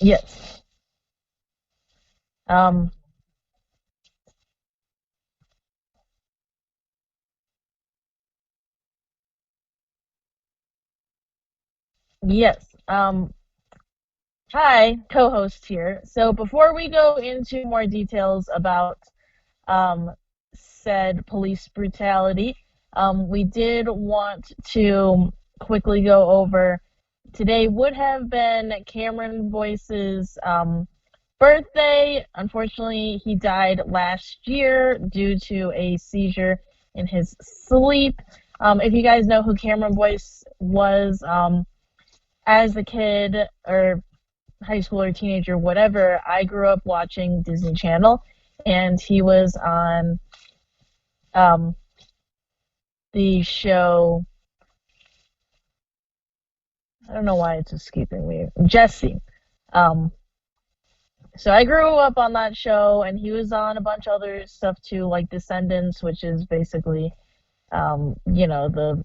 Yes. Um, yes. Hi, co-host here. So before we go into more details about um, said police brutality, we did want to quickly go over today would have been Cameron Boyce's birthday. Unfortunately, he died last year due to a seizure in his sleep. If you guys know who Cameron Boyce was, as a kid or high school or teenager, whatever, I grew up watching Disney Channel, and he was on um, the show. I don't know why it's escaping me. Jesse. Um, so I grew up on that show, and he was on a bunch of other stuff too, like Descendants, which is basically, the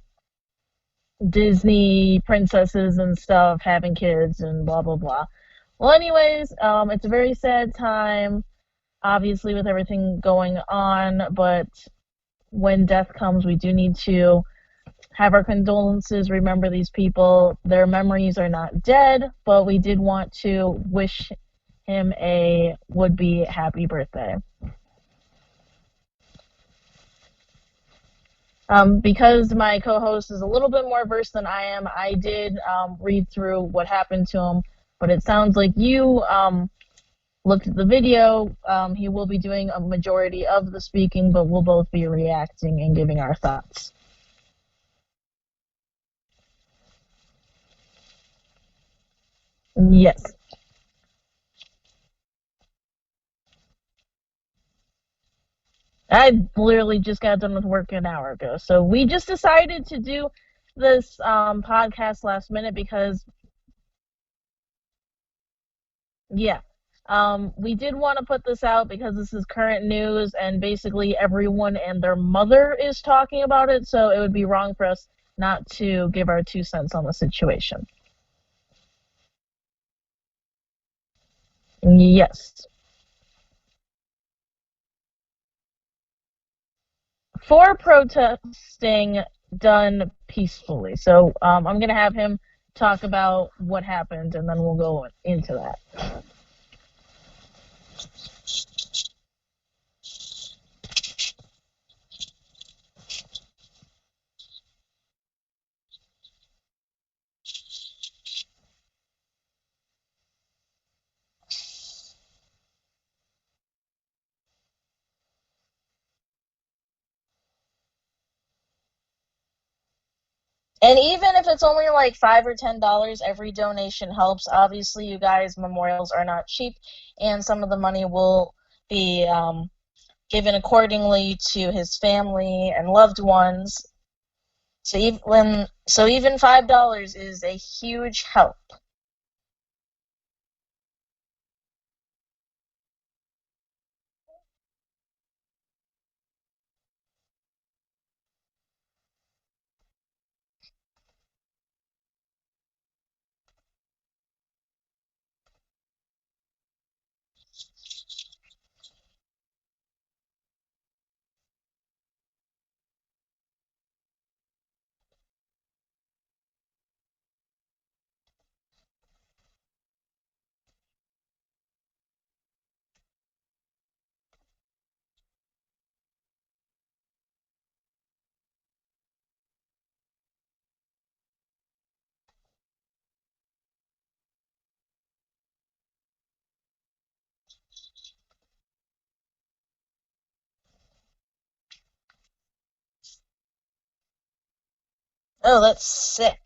Disney princesses and stuff having kids and blah blah blah. Well, anyways, it's a very sad time, obviously, with everything going on, but when death comes, we do need to have our condolences, remember these people. Their memories are not dead, but we did want to wish him a would be happy birthday. Because my co host is a little bit more versed than I am, I did read through what happened to him, but it sounds like you looked at the video. He will be doing a majority of the speaking, but we'll both be reacting and giving our thoughts. Yes. I literally just got done with work an hour ago. So we just decided to do this podcast last minute because, yeah, we did want to put this out because this is current news and basically everyone and their mother is talking about it. So it would be wrong for us not to give our 2 cents on the situation. Yes. For protesting done peacefully. So I'm going to have him talk about what happened and then we'll go into that. And even if it's only like $5 or $10, every donation helps. Obviously, you guys, memorials are not cheap, and some of the money will be given accordingly to his family and loved ones. So even $5 is a huge help. Oh, that's sick.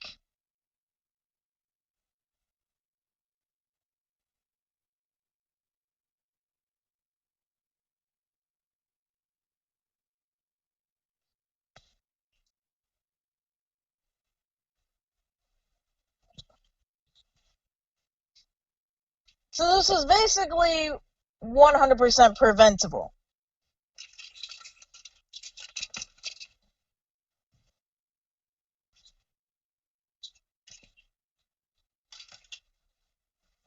So this is basically 100% preventable.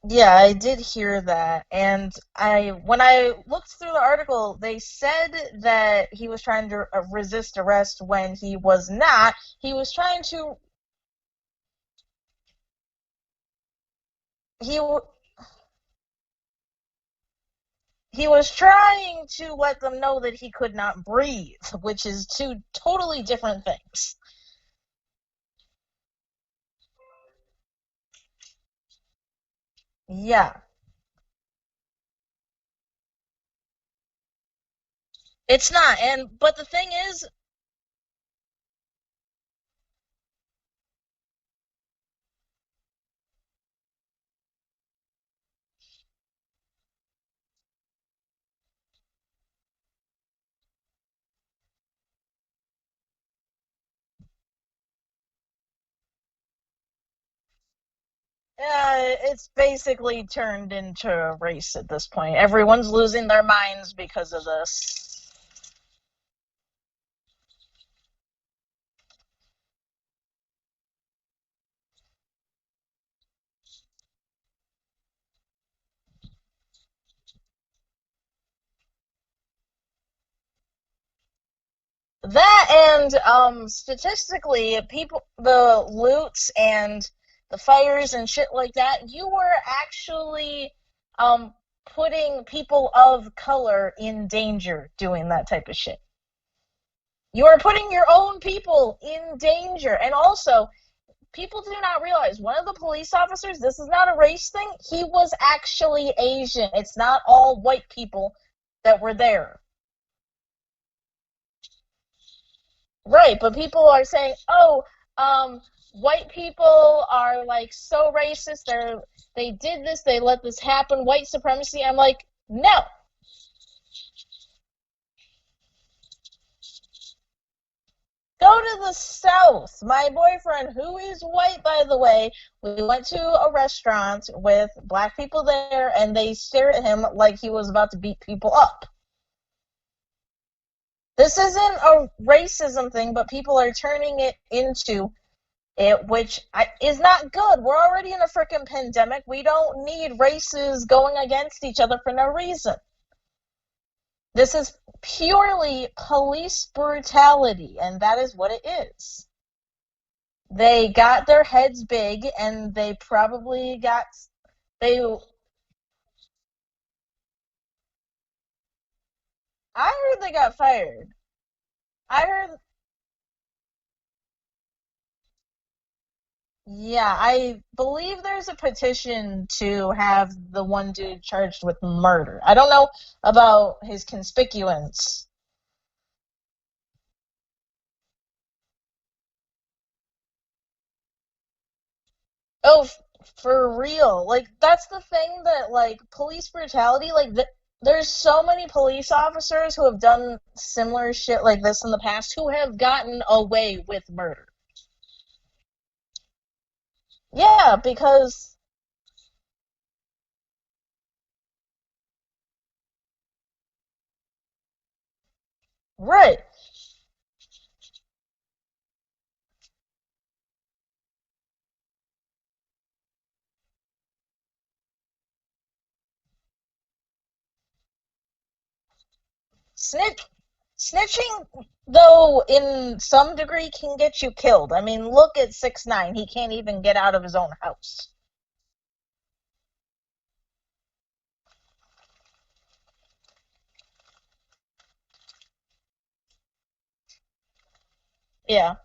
Yeah, I did hear that. And I when I looked through the article, they said that he was trying to resist arrest when he was not. He was trying to he he was trying to let them know that he could not breathe, which is two totally different things. Yeah. It's not. And but the thing is, it's basically turned into a race at this point. Everyone's losing their minds because of this. That and statistically, people, the loots and the fires and shit like that, you were actually um putting people of color in danger doing that type of shit. You are putting your own people in danger. And also, people do not realize one of the police officers, this is not a race thing, he was actually Asian. It's not all white people that were there. Right, but people are saying, "Oh, white people are like so racist. They did this. They let this happen. White supremacy." I'm like, no. Go to the South. My boyfriend, who is white, by the way, we went to a restaurant with black people there, and they stared at him like he was about to beat people up. This isn't a racism thing, but people are turning it into which is not good. We're already in a freaking pandemic. We don't need races going against each other for no reason. This is purely police brutality, and that is what it is. They got their heads big, and they probably got they. I heard they got fired. I heard. Yeah, I believe there's a petition to have the one dude charged with murder. I don't know about his conspicuance. Oh, for real. Like that's the thing that like police brutality there's so many police officers who have done similar shit like this in the past who have gotten away with murder. Yeah, because right. Snitch Snitching though in some degree can get you killed. I mean, look at 6ix9ine. He can't even get out of his own house. Yeah,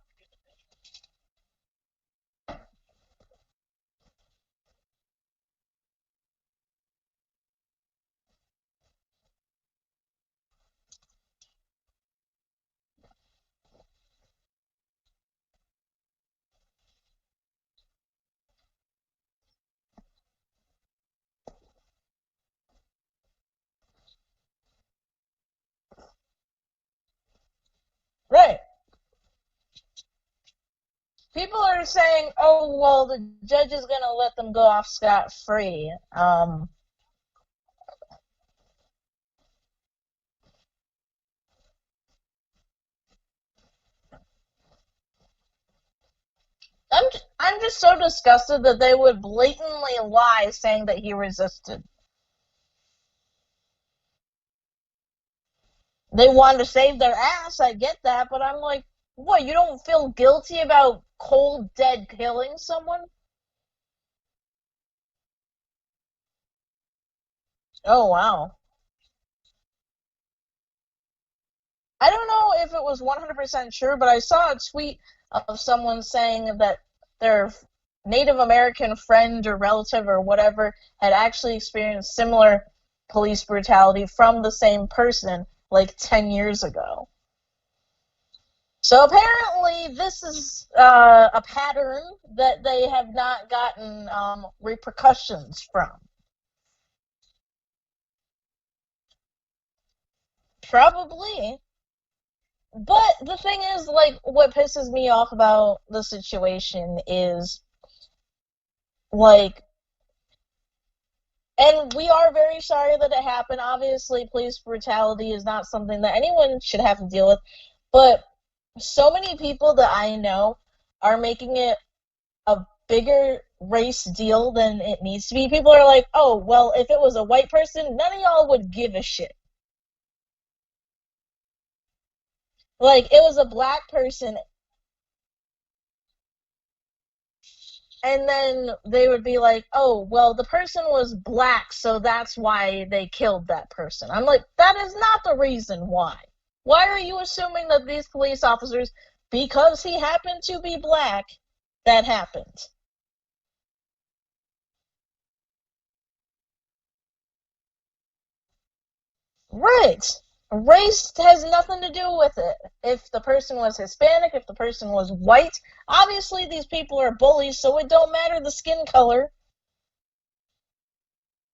right. People are saying, "Oh, well, the judge is going to let them go off scot free." I'm I'm just so disgusted that they would blatantly lie saying that he resisted. They wanted to save their ass, I get that, but I'm like, what, you don't feel guilty about cold dead killing someone? Oh wow. I don't know if it was 100% true, but I saw a tweet of someone saying that their Native American friend or relative or whatever had actually experienced similar police brutality from the same person like 10 years ago. So apparently, this is a pattern that they have not gotten repercussions from. Probably. But the thing is, like, what pisses me off about the situation is, like, and we are very sorry that it happened. Obviously, police brutality is not something that anyone should have to deal with. But so many people that I know are making it a bigger race deal than it needs to be. People are like, oh, well, if it was a white person, none of y'all would give a shit. Like, it was a black person, and then they would be like, oh, well, the person was black, so that's why they killed that person. I'm like, that is not the reason why. Why are you assuming that these police officers, because he happened to be black, that happened? Right. Race has nothing to do with it. If the person was Hispanic, if the person was white, obviously these people are bullies, so it don't matter the skin color.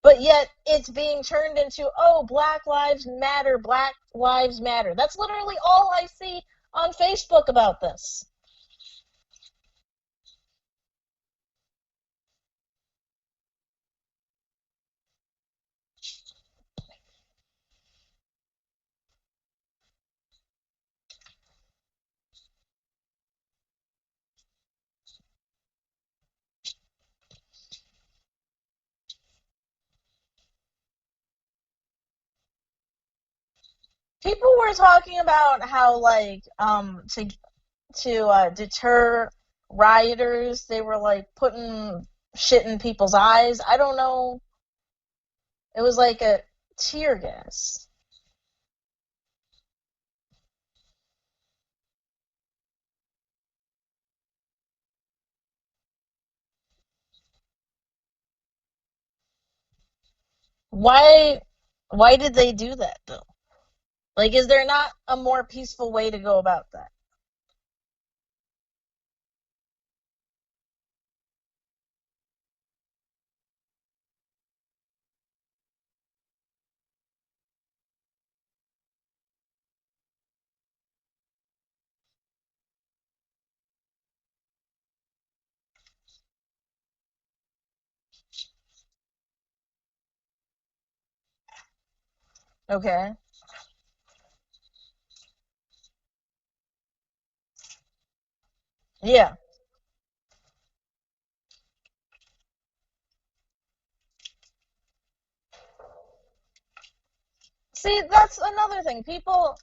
But yet it's being turned into, oh, Black Lives Matter, Black Lives Matter. That's literally all I see on Facebook about this. People were talking about how, like, to deter rioters, they were like putting shit in people's eyes. I don't know. It was like a tear gas. Why why did they do that though? Like, is there not a more peaceful way to go about that? Okay. Yeah. See, that's another thing. People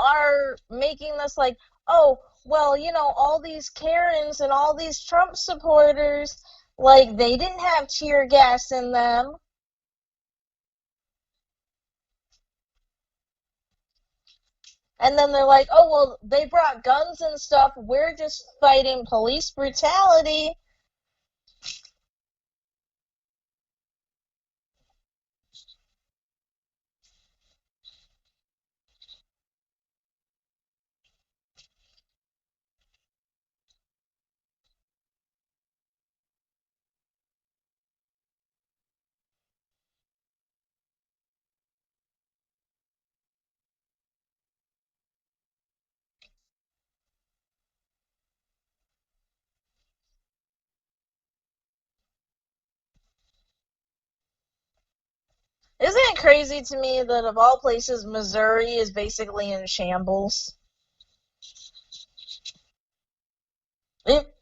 are making this like, oh, well, all these Karens and all these Trump supporters, like, they didn't have tear gas in them. And then they're like, oh, well, they brought guns and stuff. We're just fighting police brutality. Isn't it crazy to me that of all places, Missouri is basically in shambles?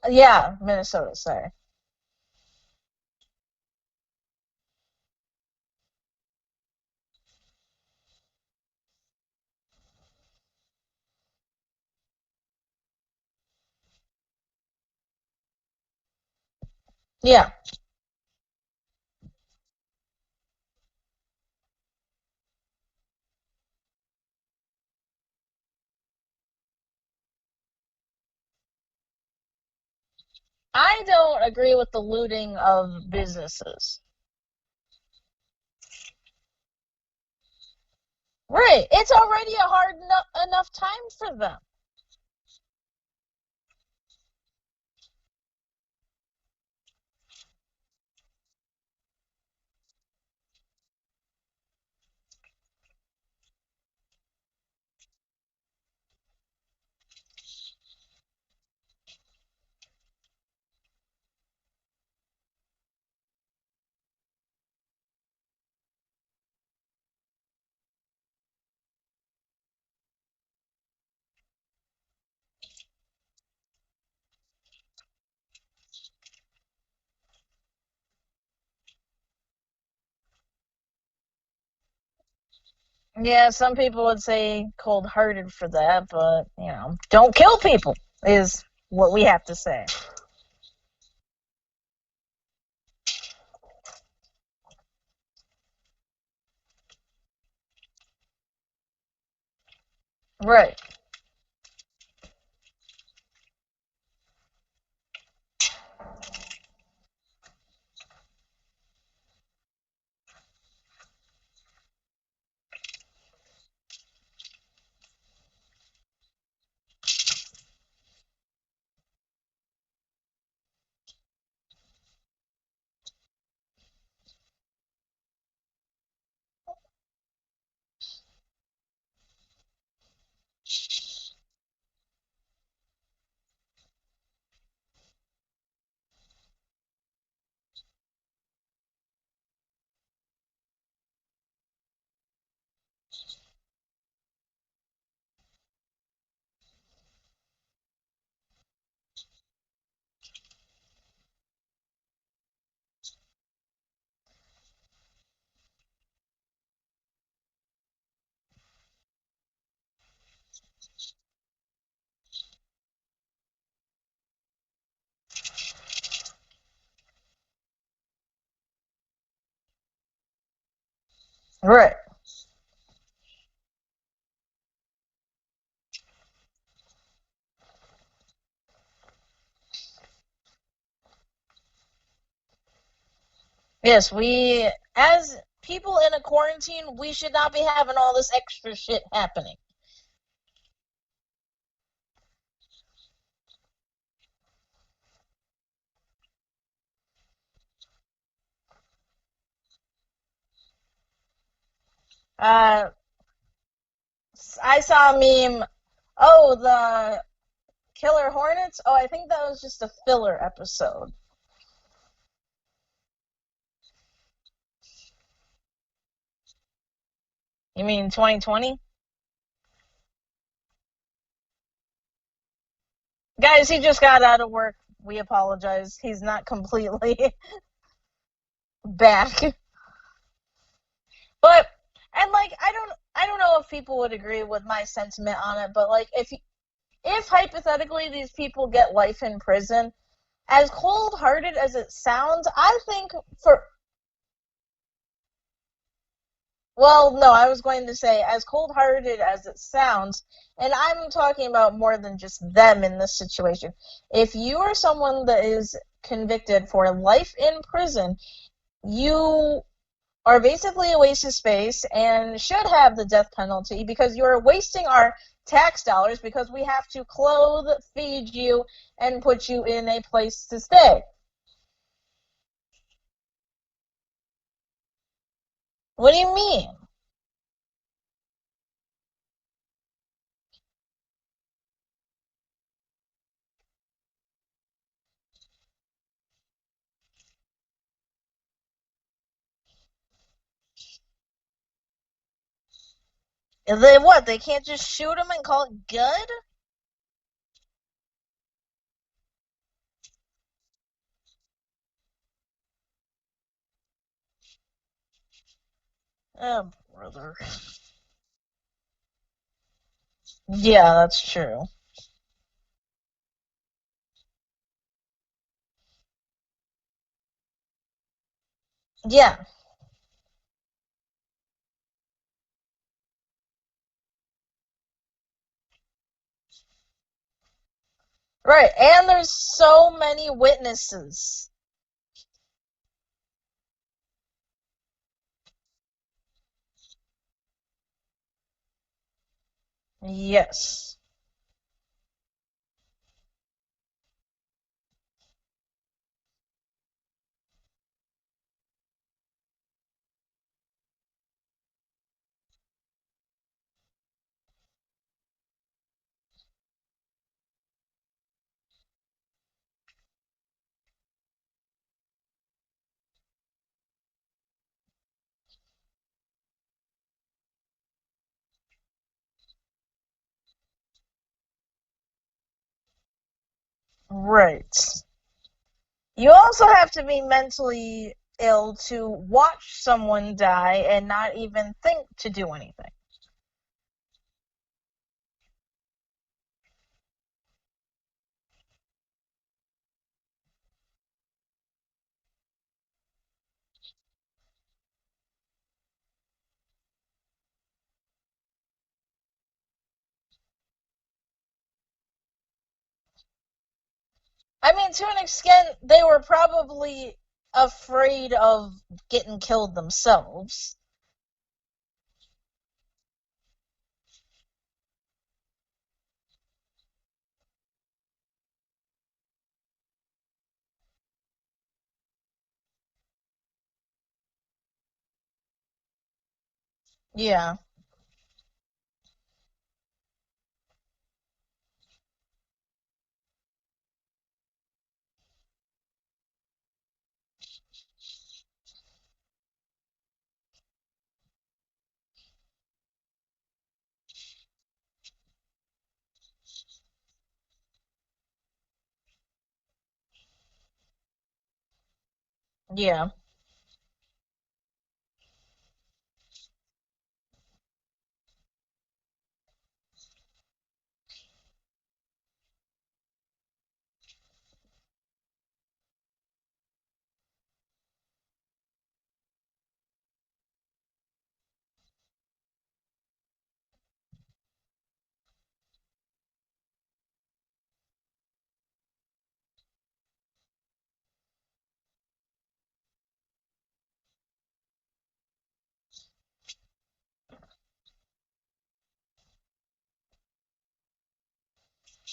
Yeah, Minnesota, sorry. Yeah. I don't agree with the looting of businesses. Right. It's already a hard enough time for them. Yeah, some people would say cold-hearted for that, but, don't kill people is what we have to say. Right. Right. Yes, as people in a quarantine, we should not be having all this extra shit happening. Uh, I saw a meme. Oh, the Killer Hornets. Oh, I think that was just a filler episode. You mean 2020? Guys, he just got out of work. We apologize. He's not completely back. But and like I don't know if people would agree with my sentiment on it, but like if hypothetically these people get life in prison, as cold-hearted as it sounds, I think for well, no, I was going to say as cold-hearted as it sounds, and I'm talking about more than just them in this situation. If you are someone that is convicted for life in prison, you are basically a waste of space and should have the death penalty because you are wasting our tax dollars because we have to clothe, feed you, and put you in a place to stay. What do you mean? They what? They can't just shoot them and call it good? Oh, brother. Yeah, that's true. Yeah, right. And there's so many witnesses. Yes. Right. You also have to be mentally ill to watch someone die and not even think to do anything. I mean, to an extent, they were probably afraid of getting killed themselves. Yeah. Yeah.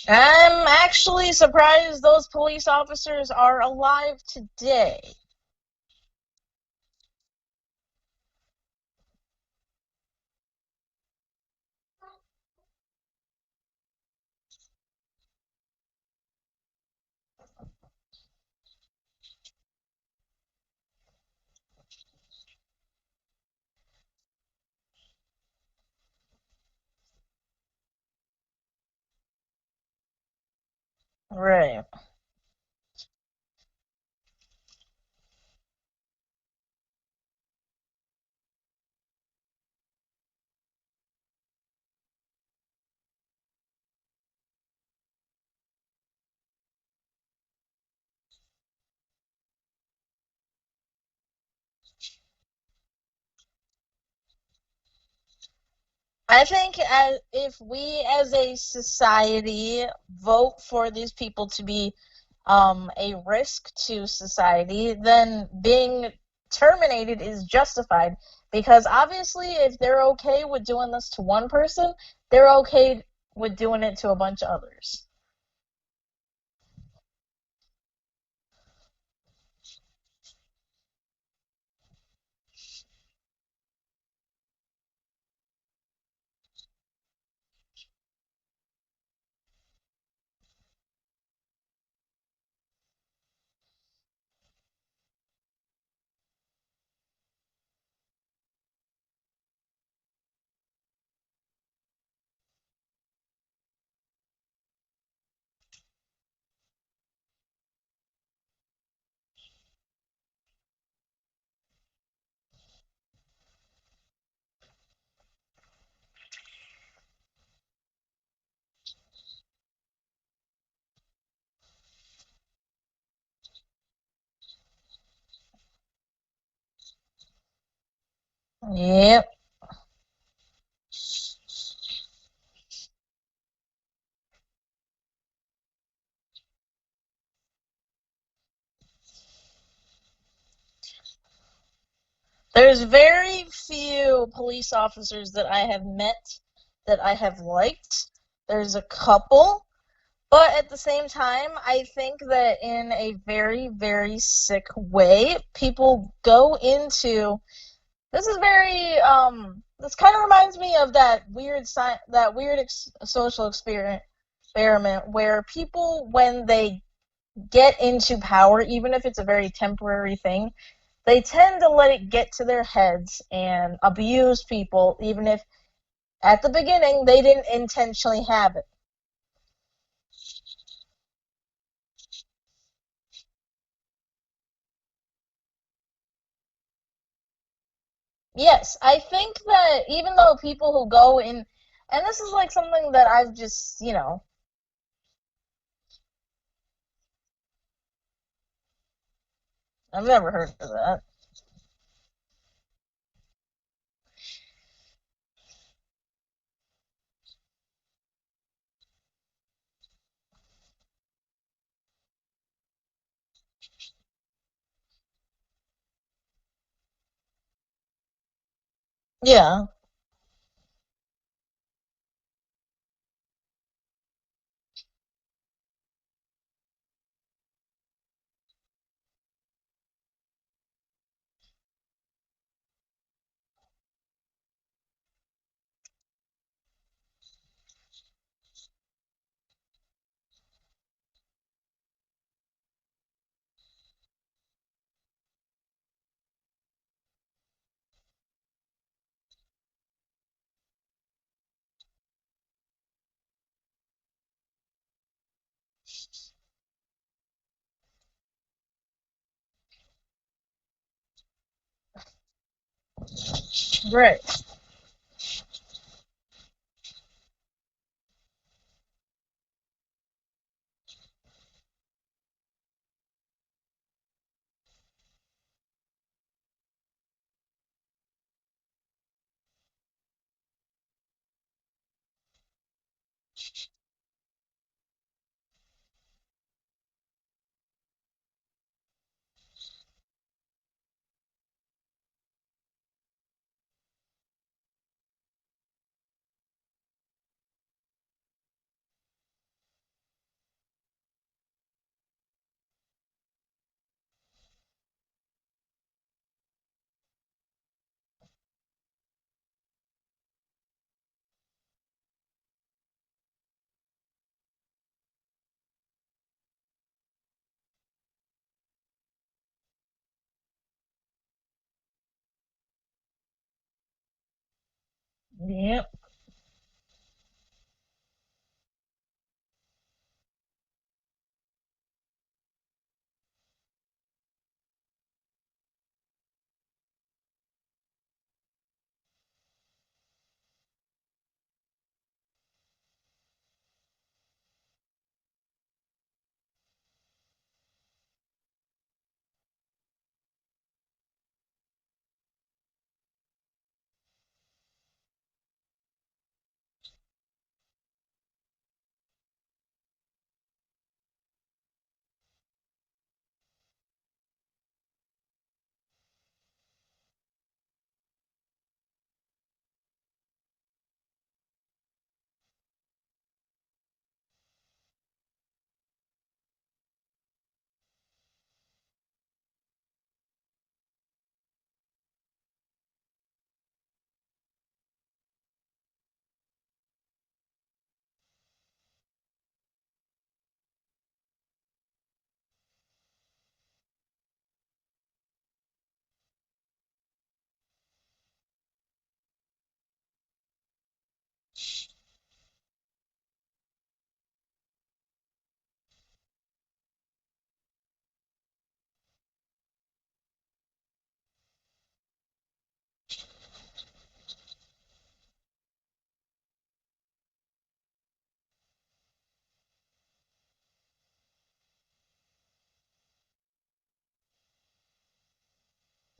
I'm actually surprised those police officers are alive today. Right. I think if we as a society vote for these people to be a risk to society, then being terminated is justified. Because obviously, if they're okay with doing this to one person, they're okay with doing it to a bunch of others. Yep. There's very few police officers that I have met that I have liked. There's a couple, but at the same time, I think that in a very, very sick way, people go into this is very this kind of reminds me of that weird social experiment where people when they get into power, even if it's a very temporary thing, they tend to let it get to their heads and abuse people, even if at the beginning they didn't intentionally have it. Yes, I think that even though people who go in, and this is like something that I've just, I've never heard of that. Yeah, right. Yep.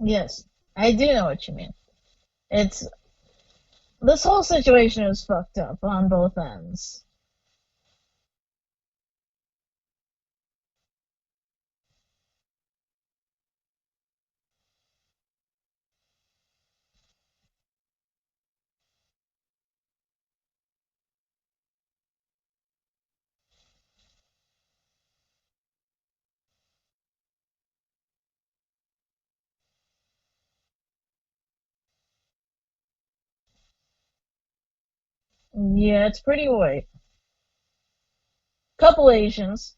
Yes, I do know what you mean. It's this whole situation is fucked up on both ends. Yeah, it's pretty white. Couple Asians.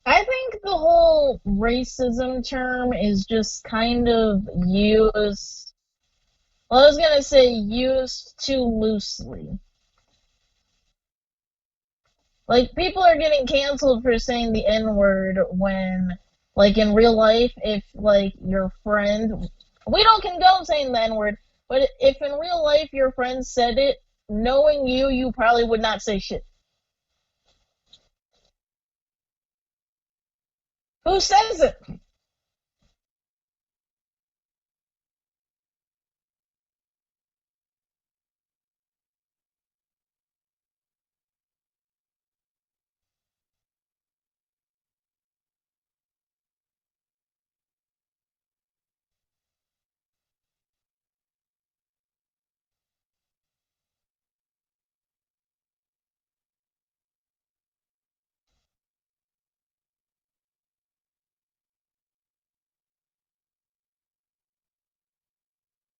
I think the whole racism term is just kind of used. Well, I was gonna say used too loosely. Like people are getting canceled for saying the N word when, like in real life, if like your friend, we don't condone saying the N word, but if in real life your friend said it, knowing you, you probably would not say shit. Who says it?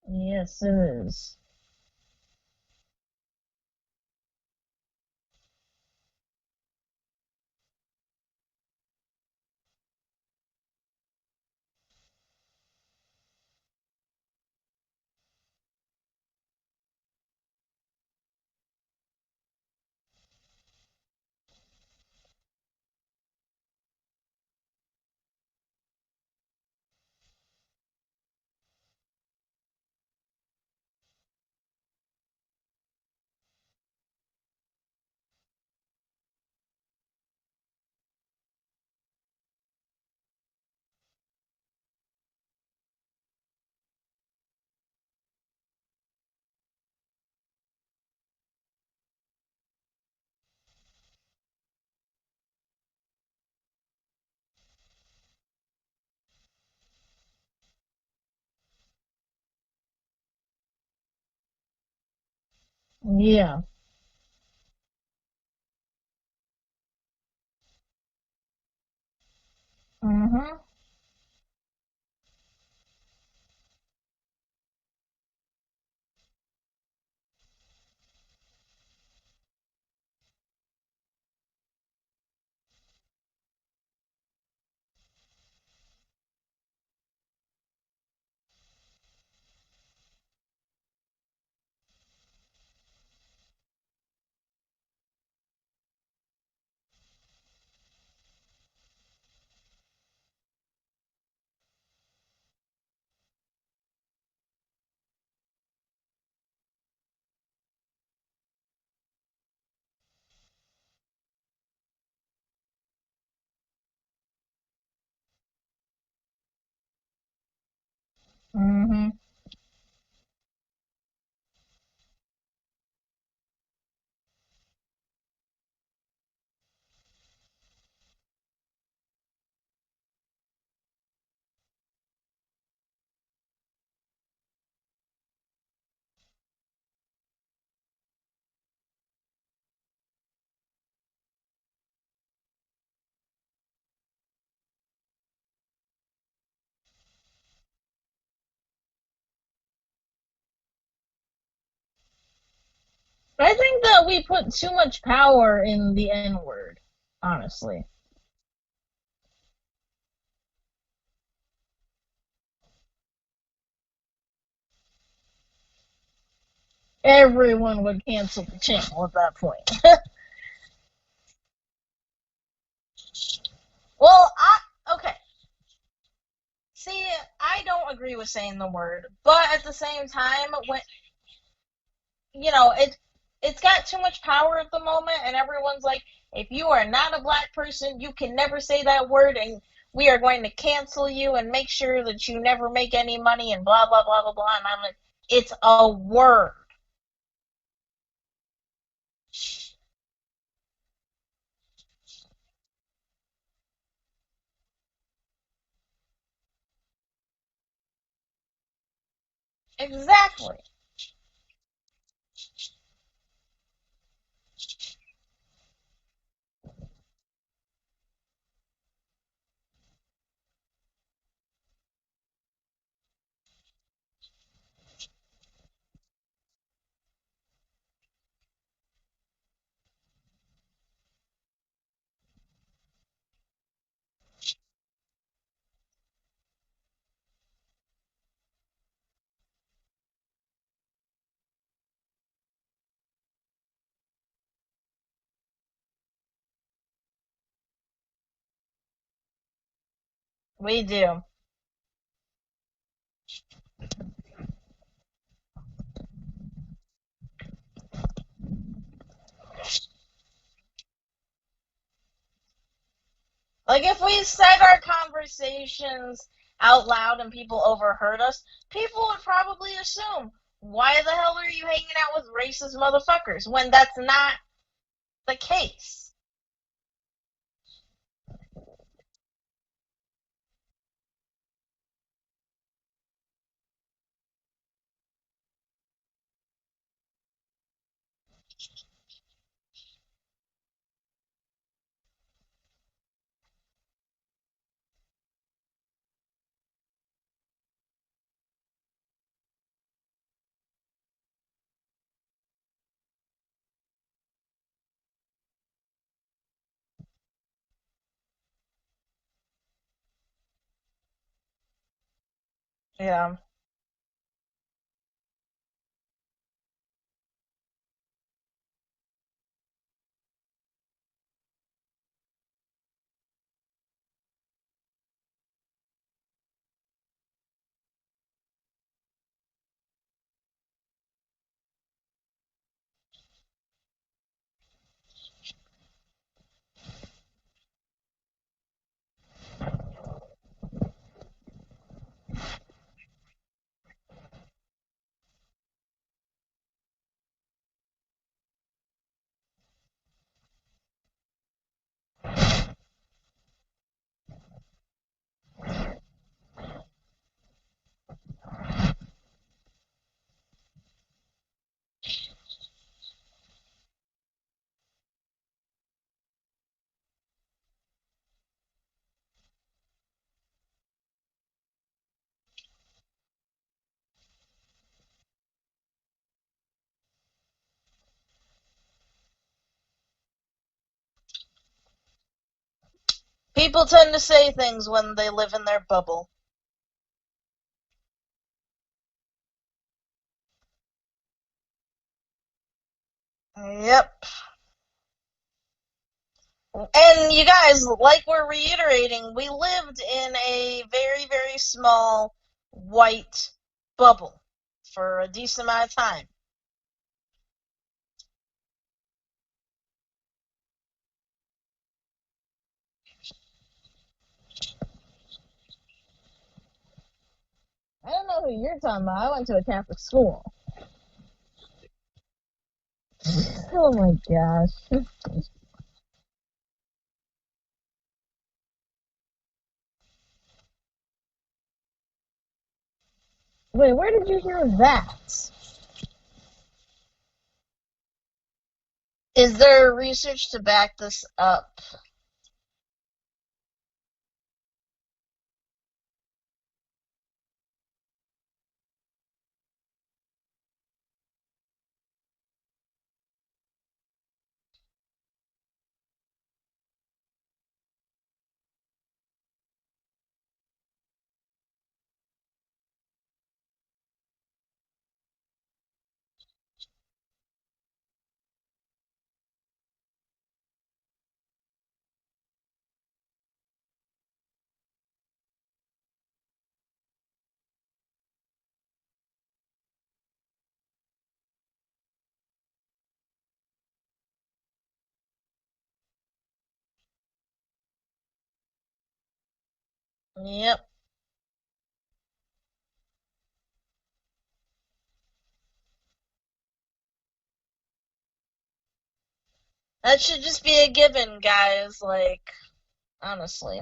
Yes, it is. Yeah. Mhm. Mhm. I think that we put too much power in the N word, honestly. Everyone would cancel the channel at that point. Well, okay. See, I don't agree with saying the word, but at the same time, when it's got too much power at the moment, and everyone's like, if you are not a black person, you can never say that word, and we are going to cancel you and make sure that you never make any money, and blah blah blah blah blah. And I'm like, it's a word. Exactly. We do. Like, if we said our conversations out loud and people overheard us, people would probably assume, why the hell are you hanging out with racist motherfuckers? When that's not the case. Yeah. People tend to say things when they live in their bubble. Yep. And you guys, like we're reiterating, we lived in a very, very small white bubble for a decent amount of time. I don't know who you're talking about. I went to a Catholic school. Oh my gosh. Wait, where did you hear that? Is there research to back this up? Yep. That should just be a given, guys. Like, honestly.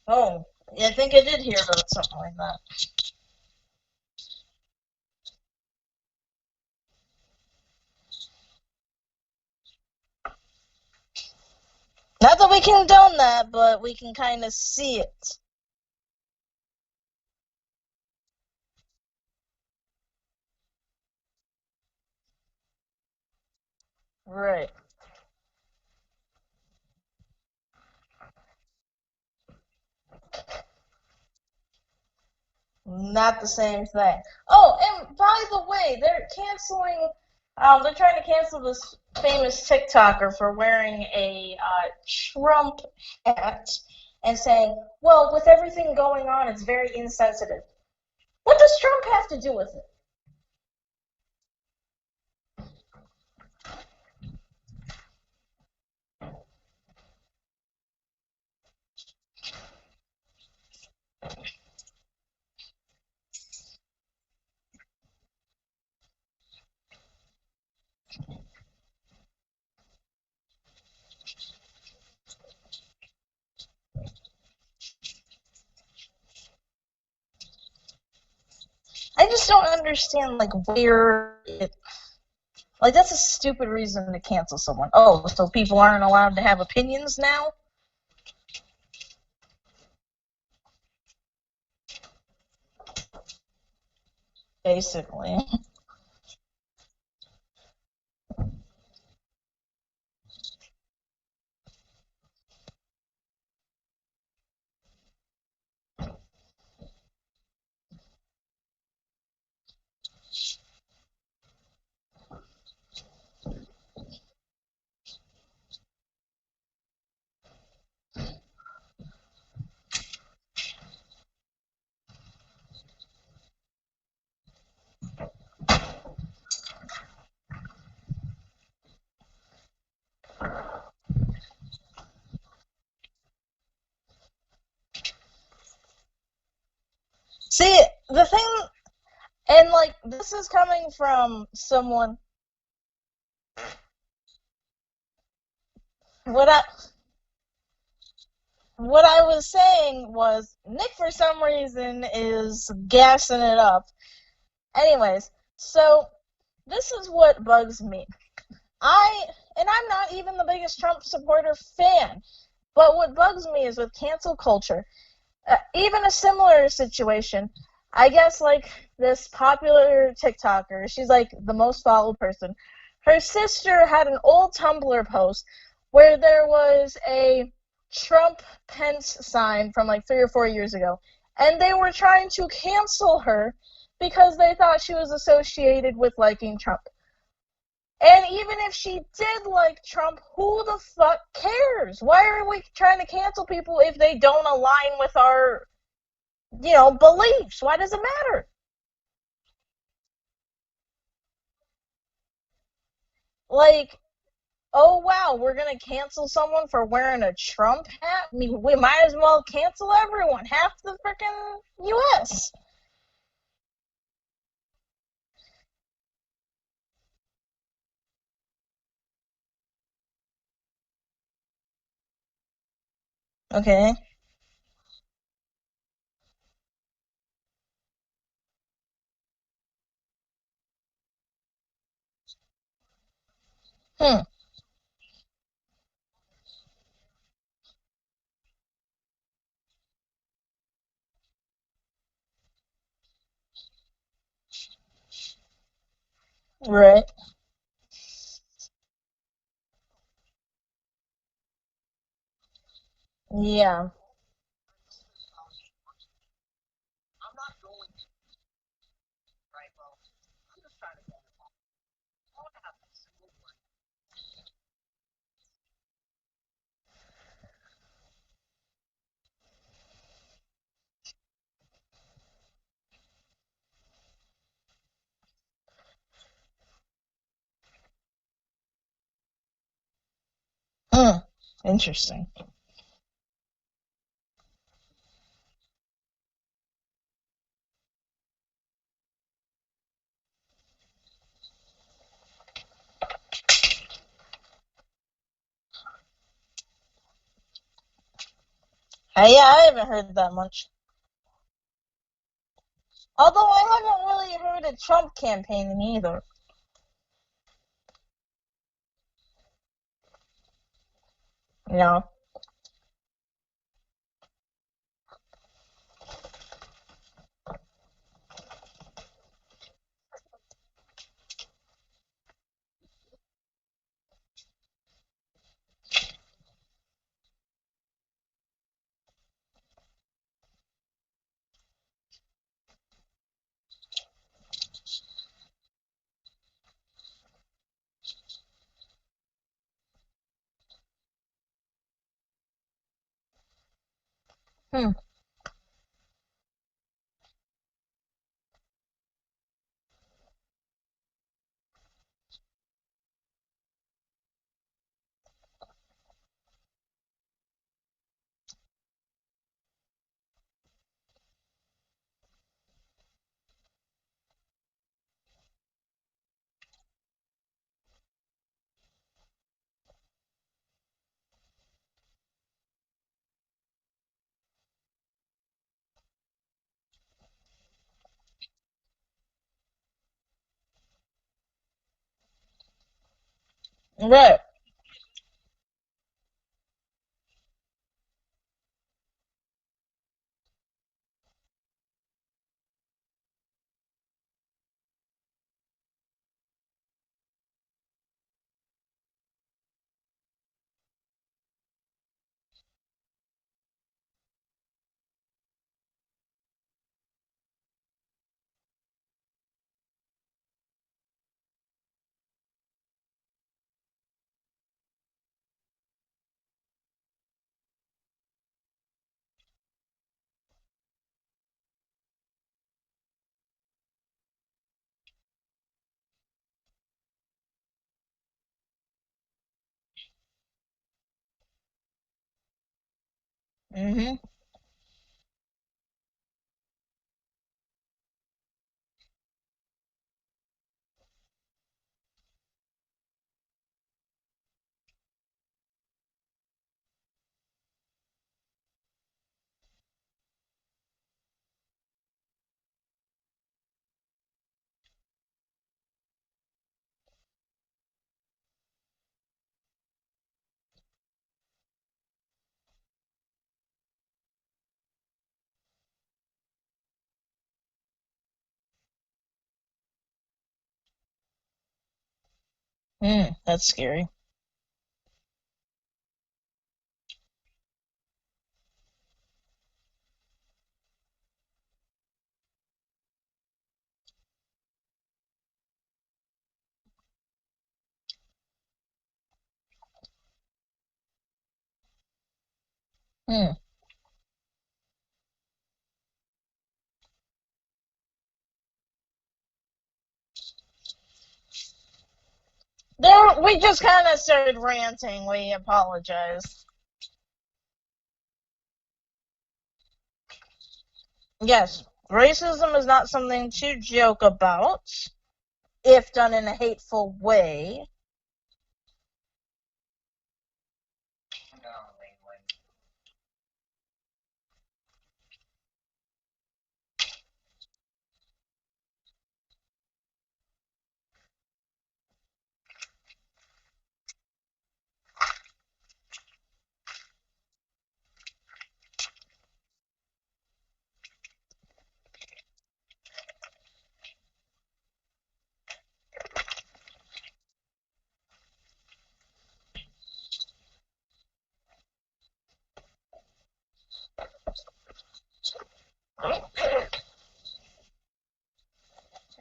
Oh, yeah, I think I did hear about something like that. Not that we condone that, but we can kind of see it. Right. Not the same thing. Oh, and by the way, they're canceling. They're trying to cancel this famous TikToker for wearing a Trump hat and saying, "Well, with everything going on, it's very insensitive." What does Trump have to do with it? I just don't understand, like, where it. Like, that's a stupid reason to cancel someone. Oh, so people aren't allowed to have opinions now? Basically. See, the thing, and like, this is coming from someone. What I what I was saying was Nick, for some reason, is gassing it up. Anyways, so this is what bugs me. I'm not even the biggest Trump supporter fan, but what bugs me is with cancel culture. Even a similar situation, I guess, like this popular TikToker, she's like the most followed person. Her sister had an old Tumblr post where there was a Trump Pence sign from like 3 or 4 years ago, and they were trying to cancel her because they thought she was associated with liking Trump. And even if she did like Trump, who the fuck cares? Why are we trying to cancel people if they don't align with our beliefs? Why does it matter? Like, oh wow, we're gonna cancel someone for wearing a Trump hat? I mean, we might as well cancel everyone, half the freaking U.S. Okay. Hmm. Right. Yeah. Hmm. Interesting. Yeah, I haven't heard that much. Although I haven't really heard of Trump campaigning either. No. Hmm. Right. Mm-hmm. Hmm. That's scary. Hmm. There, we just kind of started ranting. We apologize. Yes, racism is not something to joke about if done in a hateful way.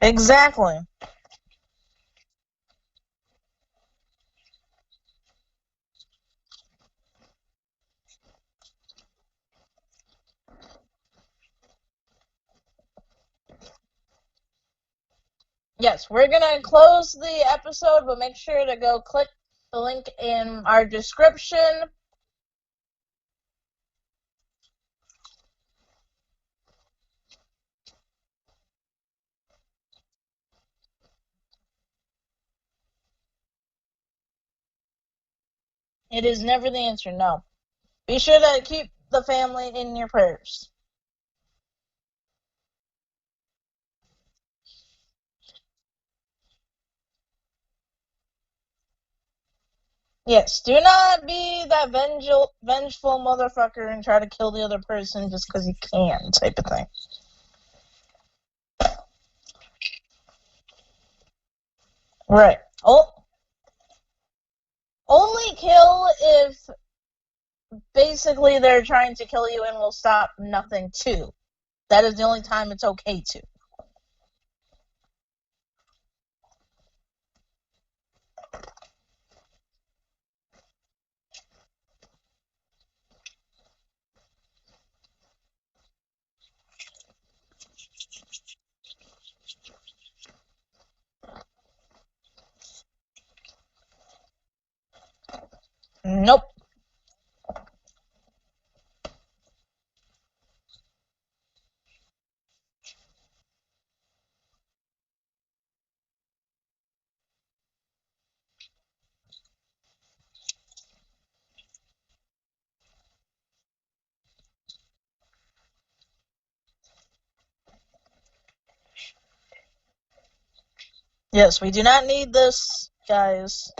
Exactly. Yes, we're gonna close the episode, but make sure to go click the link in our description. It is never the answer, no. Be sure to keep the family in your prayers. Yes, do not be that vengeful motherfucker and try to kill the other person just because you can, type of thing. Right. Only kill if basically they're trying to kill you and will stop nothing too. That is the only time it's okay to. Nope. Yes, we do not need this, guys.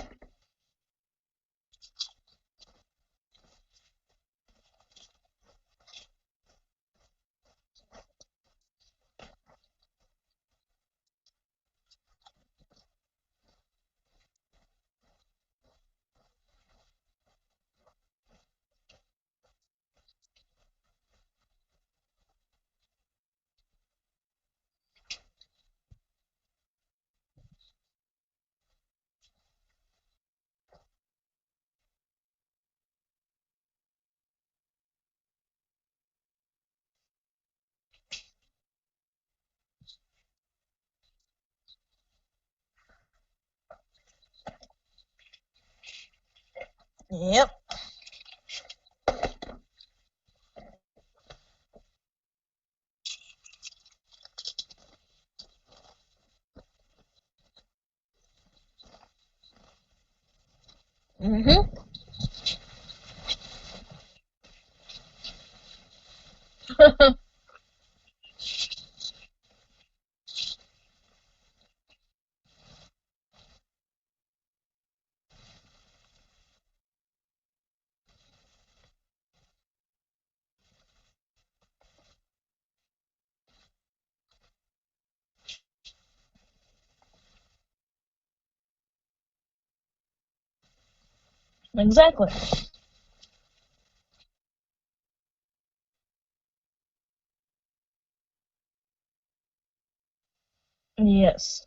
Yep. Mm-hmm. Exactly. Yes.